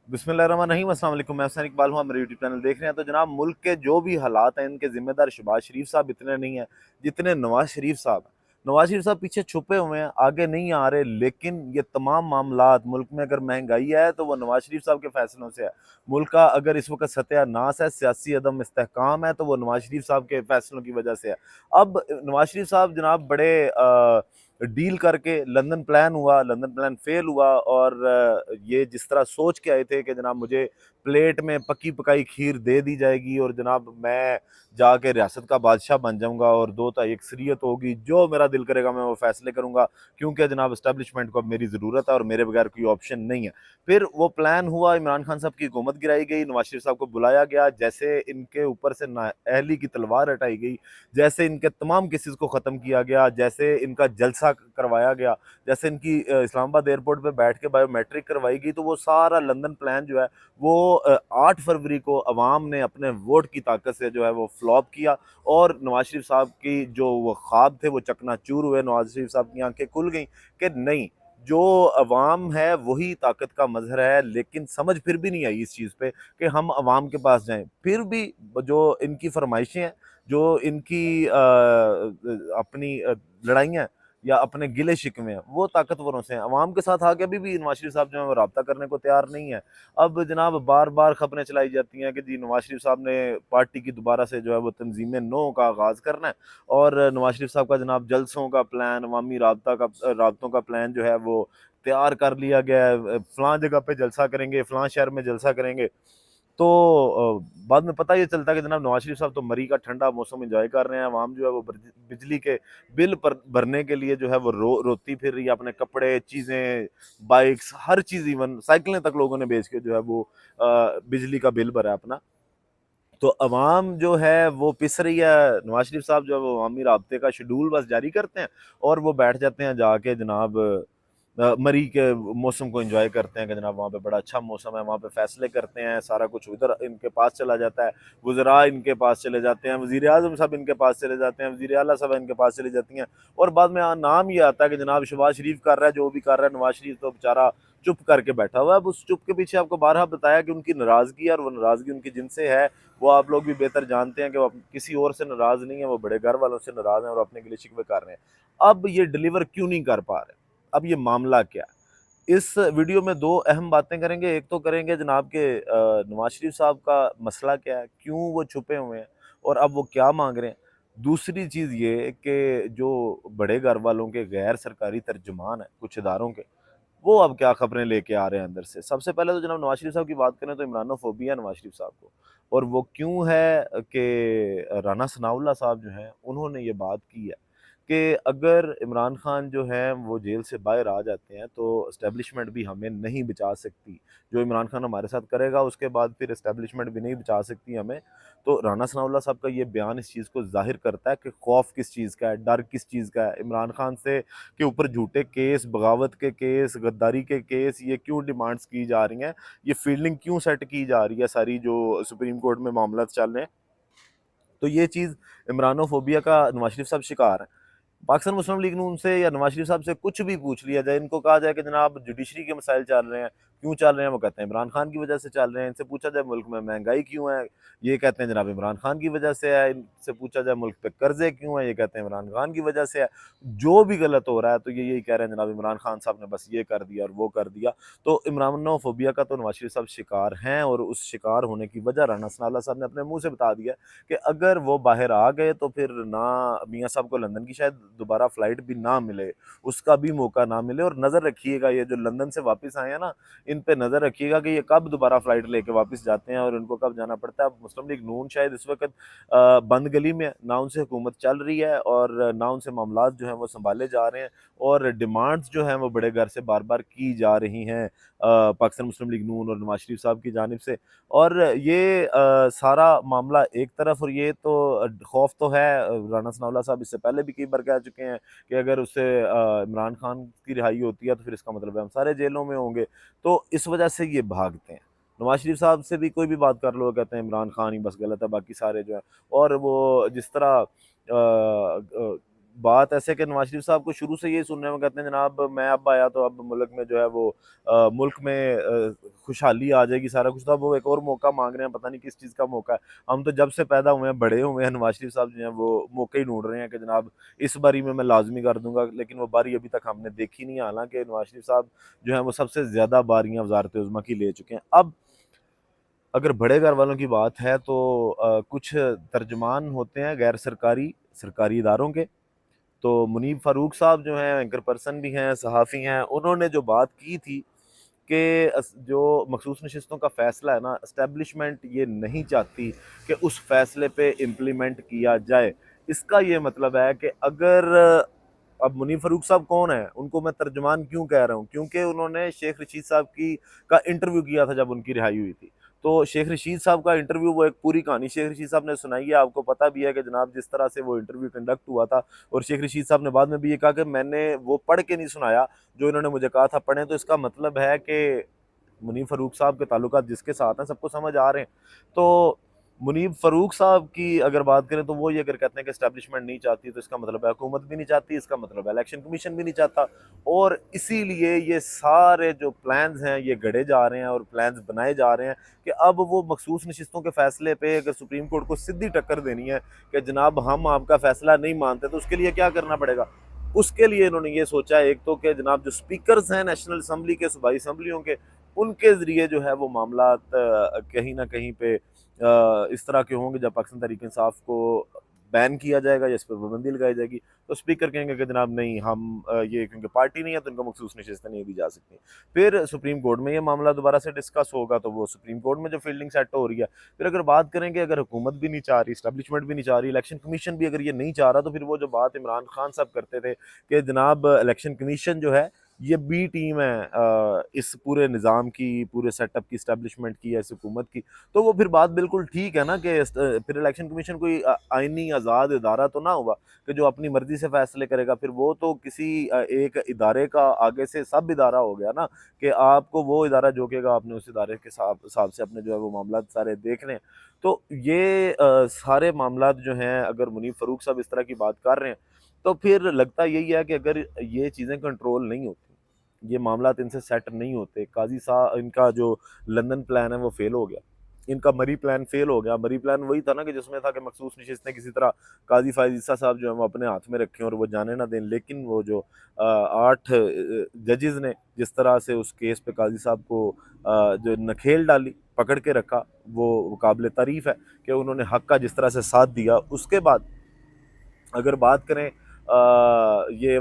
बिस्मिल्लाहिर्रहमानिर्रहीम। अस्सलाम वालेकुम। मैं हुसैन इकबाल हूँ, आप मेरे यूट्यूब चैनल देख रहे हैं। तो जनाब, मुल्क के जो भी हालात हैं, इनके ज़िम्मेदार शहबाज शरीफ साहब इतने नहीं हैं जितने नवाज शरीफ साहब हैं। नवाज शरीफ साहब पीछे छुपे हुए हैं, आगे नहीं आ रहे, लेकिन ये तमाम मामलात मुल्क में अगर महंगाई है तो वो नवाज शरीफ साहब के फैसलों से है। मुल्क का अगर इस वक्त सत्यानाश है, सियासी अदम इस्तेहकाम है, तो वो नवाज शरीफ साहब के फैसलों की वजह से है। अब नवाज शरीफ साहब जनाब बड़े डील करके लंदन प्लान हुआ, लंदन प्लान फेल हुआ, और ये जिस तरह सोच के आए थे कि जनाब मुझे प्लेट में पकी पकाई खीर दे दी जाएगी और जनाब मैं जाके रियासत का बादशाह बन जाऊंगा और दो ताई अक्सरियत होगी, जो मेरा दिल करेगा मैं वो फैसले करूंगा, क्योंकि जनाब एस्टेब्लिशमेंट को अब मेरी ज़रूरत है और मेरे बगैर कोई ऑप्शन नहीं है। फिर वो प्लान हुआ, इमरान खान साहब की हुकूमत गिराई गई, नवाज शरीफ साहब को बुलाया गया, जैसे इनके ऊपर से नाअहली की तलवार हटाई गई, जैसे इनके तमाम केसेस को ख़त्म किया गया, जैसे इनका जलसा करवाया गया, जैसे इनकी इस्लामाबाद एयरपोर्ट पे बैठ के बायोमेट्रिक करवाई गई, तो वो सारा लंदन प्लान जो है वो 8 फरवरी को अवाम ने अपने वोट की ताकत से जो है वो फ्लॉप किया, और नवाज शरीफ साहब की जो वो ख्वाब थे वो चकनाचूर हुए। नवाज शरीफ साहब की आंखें खुल गई कि नहीं, जो अवाम है वही ताकत का मजहर है, लेकिन समझ फिर भी नहीं आई इस चीज़ पे कि हम अवाम के पास जाएं। फिर भी जो इनकी फरमाइशें हैं, जो इनकी अपनी लड़ाइयाँ हैं या अपने गिले शिकवे हैं, वो ताकतवरों से हैं। अवाम के साथ आके अभी भी नवाज शरीफ साहब जो है वो रब्ता करने को तैयार नहीं है। अब जनाब बार बार खबरें चलाई जाती हैं कि जी नवाज शरीफ साहब ने पार्टी की दोबारा से जो है वो तंजीम नो का आगाज़ करना है, और नवाज शरीफ साहब का जनाब जलसों का प्लान, अवामी राबतों का प्लान जो है वो तैयार कर लिया गया है। फ़लाँ जगह पे जलसा करेंगे, फ़लाँ शहर में जलसा करेंगे। तो बाद में पता ये चलता है कि जनाब नवाज शरीफ साहब तो मरी का ठंडा मौसम एंजॉय कर रहे हैं। आवाम जो है वो बिजली के बिल पर भरने के लिए जो है वो रोती फिर रही है। अपने कपड़े, चीज़ें, बाइक्स, हर चीज़, इवन साइकिलें तक लोगों ने बेच के जो है वो बिजली का बिल भरा है अपना। तो अवाम जो है वो पिस रही है। नवाज शरीफ साहब जो है वो अवामी राब्ते का शेड्यूल बस जारी करते हैं और वो बैठ जाते हैं जाके जनाब मरी के मौसम को एंजॉय करते हैं कि जनाब वहाँ पे बड़ा अच्छा मौसम है, वहाँ पे फैसले करते हैं, सारा कुछ उधर इनके पास चला जाता है, वज़रा इनके पास चले जाते हैं, वज़ीर आज़म साहब इनके पास चले जाते हैं, वज़ीर आला साहब इनके पास चली जाती हैं, और बाद में नाम ये आता है कि जनाब शहबाज शरीफ कर रहा है जो भी कर रहा है, नवाज शरीफ तो बेचारा चुप करके बैठा हुआ है। अब उस चुप के पीछे आपको बारहा बताया कि उनकी नाराज़गी है, और वो नाराज़गी उनकी जिनसे है वो आप लोग भी बेहतर जानते हैं कि वो किसी और से नाराज़ नहीं है, वो बड़े घर वालों से नाराज़ हैं और अपने गिले शिकवे कर रहे हैं। अब ये डिलीवर क्यों नहीं कर पा रहे? अब ये मामला क्या है? इस वीडियो में दो अहम बातें करेंगे। एक तो करेंगे जनाब के नवाज शरीफ साहब का मसला क्या है, क्यों वो छुपे हुए हैं और अब वो क्या मांग रहे हैं। दूसरी चीज़ ये कि जो बड़े घर वालों के गैर सरकारी तर्जुमान हैं कुछ इदारों के, वो अब क्या खबरें लेके आ रहे हैं अंदर से। सबसे पहले तो जनाब नवाज शरीफ साहब की बात करें तो इमरानोफोबिया है नवाज शरीफ साहब को, और वो क्यों है कि राना सनाउल्लाह साहब जो हैं उन्होंने ये बात की है कि अगर इमरान खान जो हैं वो जेल से बाहर आ जाते हैं तो इस्टेब्लिशमेंट भी हमें नहीं बचा सकती। जो इमरान खान हमारे साथ करेगा उसके बाद फिर इस्टेब्लिशमेंट भी नहीं बचा सकती हमें। तो राना सनाउल्लाह साहब का ये बयान इस चीज़ को ज़ाहिर करता है कि खौफ किस चीज़ का है, डर किस चीज़ का है। इमरान खान से के ऊपर झूठे केस, बगावत के केस, गद्दारी के केस, ये क्यों डिमांड्स की जा रही हैं, ये फील्डिंग क्यों सेट की जा रही है सारी, जो सुप्रीम कोर्ट में मामला चल रहे हैं। तो ये चीज़ इमरानोफोबिया का नवाज शरीफ साहब शिकार हैं। पाकिस्तान मुस्लिम लीग नून से या नवाज शरीफ साहब से कुछ भी पूछ लिया जाए, इनको कहा जाए कि जनाब जुडिशरी के मसाइल चल रहे हैं, क्यों चल रहे हैं, वो कहते हैं इमरान खान की वजह से चल रहे हैं। इनसे पूछा जाए मुल्क में महंगाई क्यों है, ये कहते हैं जनाब इमरान खान की वजह से है। इनसे पूछा जाए मुल्क पे कर्जे क्यों है, ये कहते हैं इमरान खान की वजह से है। जो भी गलत हो रहा है तो ये यही कह रहे हैं जनाब इमरान खान साहब ने बस ये कर दिया और वो कर दिया। तो इमरानोफोबिया का तो नवाज शरीफ साहब शिकार हैं, और उस शिकार होने की वजह राना सनाउल्लाह साहब ने अपने मुंह से बता दिया कि अगर वो बाहर आ गए तो फिर ना मियाँ साहब को लंदन की शायद दोबारा फ़्लाइट भी ना मिले, उसका भी मौका ना मिले। और नज़र रखिएगा ये जो लंदन से वापस आए हैं ना, इन पे नज़र रखिएगा कि ये कब दोबारा फ़्लाइट लेके वापस जाते हैं और इनको कब जाना पड़ता है। अब मुस्लिम लीग नून शायद इस वक़्त बंद गली में है, ना उनसे हुकूमत चल रही है और ना उनसे मामलात जो हैं वो सँभाले जा रहे हैं, और डिमांड्स जो हैं वो बड़े घर से बार-बार की जा रही हैं पाकिस्तान मुस्लिम लीग नून और नवाज शरीफ साहब की जानिब से। और ये सारा मामला एक तरफ, और ये तो खौफ तो है। राना सनाउल्लाह साहब इससे पहले भी कई बार कह चुके हैं कि अगर उससे इमरान खान की रिहाई होती है तो फिर इसका मतलब है हम सारे जेलों में होंगे। तो इस वजह से ये भागते हैं। नवाज शरीफ साहब से भी कोई भी बात कर लो कहते हैं इमरान खान ही बस गलत है, बाकी सारे जो है। और वो जिस तरह بات ایسے کہ نواز شریف صاحب کو شروع سے یہی سننے میں کہتے ہیں جناب میں اب آیا تو اب ملک میں جو ہے وہ ملک میں خوشحالی آ جائے گی، سارا کچھ. تھا وہ ایک اور موقع مانگ رہے ہیں، پتہ نہیں کس چیز کا موقع ہے. ہم تو جب سے پیدا ہوئے ہیں بڑے ہوئے ہیں، نواز شریف صاحب جو ہیں وہ موقع ہی ڈھونڈ رہے ہیں کہ جناب اس باری میں لازمی کر دوں گا، لیکن وہ باری ابھی تک ہم نے دیکھی نہیں. حالانکہ نواز شریف صاحب جو ہیں وہ سب سے زیادہ باریاں وزارت عظمیٰ کی لے چکے ہیں. اب اگر بڑے گھر والوں کی بات ہے تو کچھ ترجمان ہوتے ہیں غیر سرکاری اداروں کے. تو منیب فاروق صاحب جو ہیں اینکر پرسن بھی ہیں، صحافی ہیں، انہوں نے جو بات کی تھی کہ جو مخصوص نشستوں کا فیصلہ ہے نا، اسٹیبلشمنٹ یہ نہیں چاہتی کہ اس فیصلے پہ امپلیمنٹ کیا جائے. اس کا یہ مطلب ہے کہ اگر اب منیب فاروق صاحب کون ہیں، ان کو میں ترجمان کیوں کہہ رہا ہوں، کیونکہ انہوں نے شیخ رشید صاحب کا انٹرویو کیا تھا جب ان کی رہائی ہوئی تھی. تو شیخ رشید صاحب کا انٹرویو، وہ ایک پوری کہانی شیخ رشید صاحب نے سنائی ہے. آپ کو پتہ بھی ہے کہ جناب جس طرح سے وہ انٹرویو کنڈکٹ ہوا تھا، اور شیخ رشید صاحب نے بعد میں بھی یہ کہا کہ میں نے وہ پڑھ کے نہیں سنایا جو انہوں نے مجھے کہا تھا پڑھیں. تو اس کا مطلب ہے کہ منیب فاروق صاحب کے تعلقات جس کے ساتھ ہیں سب کو سمجھ آ رہے ہیں. تو منیب فاروق صاحب کی اگر بات کریں تو وہ یہ اگر کہتے ہیں کہ اسٹیبلشمنٹ نہیں چاہتی تو اس کا مطلب ہے حکومت بھی نہیں چاہتی، اس کا مطلب ہے الیکشن کمیشن بھی نہیں چاہتا. اور اسی لیے یہ سارے جو پلانز ہیں یہ گڑے جا رہے ہیں اور پلانز بنائے جا رہے ہیں کہ اب وہ مخصوص نشستوں کے فیصلے پہ اگر سپریم کورٹ کو سیدھی ٹکر دینی ہے کہ جناب ہم آپ کا فیصلہ نہیں مانتے، تو اس کے لیے کیا کرنا پڑے گا. اس کے لیے انہوں نے یہ سوچا ایک تو کہ جناب جو سپیکرز ہیں نیشنل اسمبلی کے، صوبائی اسمبلیوں کے، ان کے ذریعے جو ہے وہ معاملات کہیں نہ کہیں پہ اس طرح کے ہوں گے جب پاکستان تحریک انصاف کو بین کیا جائے گا یا اس پہ پابندی لگائی جائے گی تو اسپیکر کہیں گے کہ جناب نہیں ہم یہ کیونکہ پارٹی نہیں ہے تو ان کو مخصوص نشستیں نہیں دی جا سکتی. پھر سپریم کورٹ میں یہ معاملہ دوبارہ سے ڈسکس ہوگا تو وہ سپریم کورٹ میں جو فیلڈنگ سیٹ ہو رہی ہے. پھر اگر بات کریں کہ اگر حکومت بھی نہیں چاہ رہی، اسٹیبلشمنٹ بھی نہیں چاہ رہی، الیکشن کمیشن بھی اگر یہ نہیں چاہ رہا، تو پھر وہ جو بات عمران خان صاحب کرتے تھے کہ جناب الیکشن کمیشن جو ہے یہ بی ٹیم ہے اس پورے نظام کی، پورے سیٹ اپ کی، اسٹیبلشمنٹ کی یا اس حکومت کی، تو وہ پھر بات بالکل ٹھیک ہے نا کہ پھر الیکشن کمیشن کوئی آئینی آزاد ادارہ تو نہ ہوا کہ جو اپنی مرضی سے فیصلے کرے گا. پھر وہ تو کسی ایک ادارے کا آگے سے سب ادارہ ہو گیا نا کہ آپ کو وہ ادارہ جو کہے گا آپ نے اس ادارے کے حساب سے اپنے جو ہے وہ معاملات سارے دیکھنے ہیں. تو یہ سارے معاملات جو ہیں اگر منیب فاروق صاحب اس طرح کی بات کر رہے ہیں تو پھر لگتا یہی ہے کہ اگر یہ چیزیں کنٹرول نہیں ہوتی، یہ معاملات ان سے سیٹ نہیں ہوتے، قاضی صاحب ان کا جو لندن پلان ہے وہ فیل ہو گیا، ان کا مری پلان فیل ہو گیا. مری پلان وہی تھا نا کہ جس میں تھا کہ مخصوص نشستیں کسی طرح قاضی فائز عیسیٰ صاحب جو ہیں وہ اپنے ہاتھ میں رکھیں اور وہ جانے نہ دیں. لیکن وہ جو 8 ججز نے جس طرح سے اس کیس پہ قاضی صاحب کو جو نکھیل ڈالی، پکڑ کے رکھا، وہ قابل تعریف ہے کہ انہوں نے حق کا جس طرح سے ساتھ دیا. اس کے بعد اگر بات کریں یہ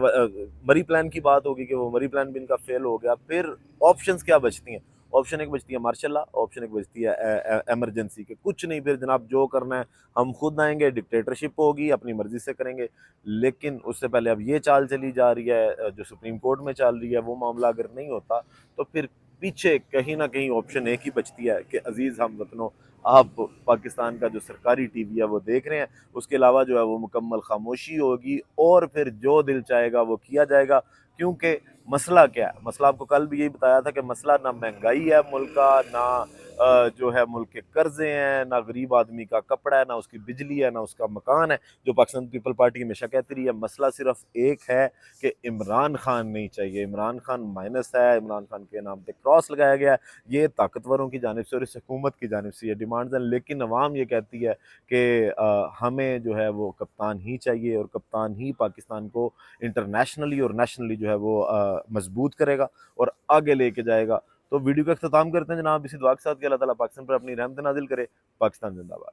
مری پلان کی بات ہوگی کہ وہ مری پلان بھی ان کا فیل ہو گیا. پھر آپشنز کیا بچتی ہیں؟ آپشن ایک بچتی ہے مارشل لا، آپشن ایک بچتی ہے ایمرجنسی کے. کچھ نہیں، پھر جناب جو کرنا ہے ہم خود آئیں گے، ڈکٹیٹرشپ ہوگی، اپنی مرضی سے کریں گے. لیکن اس سے پہلے اب یہ چال چلی جا رہی ہے جو سپریم کورٹ میں چل رہی ہے، وہ معاملہ اگر نہیں ہوتا تو پھر پیچھے کہیں نہ کہیں آپشن ایک ہی بچتی ہے کہ عزیز ہم وطنوں، آپ پاکستان کا جو سرکاری ٹی وی ہے وہ دیکھ رہے ہیں، اس کے علاوہ جو ہے وہ مکمل خاموشی ہوگی اور پھر جو دل چاہے گا وہ کیا جائے گا. کیونکہ مسئلہ کیا ہے؟ مسئلہ آپ کو کل بھی یہی بتایا تھا کہ مسئلہ نہ مہنگائی ہے ملک کا، نہ جو ہے ملک کے قرضے ہیں، نہ غریب آدمی کا کپڑا ہے، نہ اس کی بجلی ہے، نہ اس کا مکان ہے جو پاکستان پیپل پارٹی ہمیشہ کہتی رہی ہے. مسئلہ صرف ایک ہے کہ عمران خان نہیں چاہیے، عمران خان مائنس ہے، عمران خان کے نام پہ کراس لگایا گیا ہے. یہ طاقتوروں کی جانب سے اور اس حکومت کی جانب سے یہ ڈیمانڈز ہیں. لیکن عوام یہ کہتی ہے کہ ہمیں جو ہے وہ کپتان ہی چاہیے اور کپتان ہی پاکستان کو انٹرنیشنلی اور نیشنلی جو ہے وہ مضبوط کرے گا اور آگے لے کے جائے گا. تو ویڈیو کا اختتام کرتے ہیں جناب اسی دعا کے ساتھ کہ اللہ تعالیٰ پاکستان پر اپنی رحمت نازل کرے. پاکستان زندہ باد.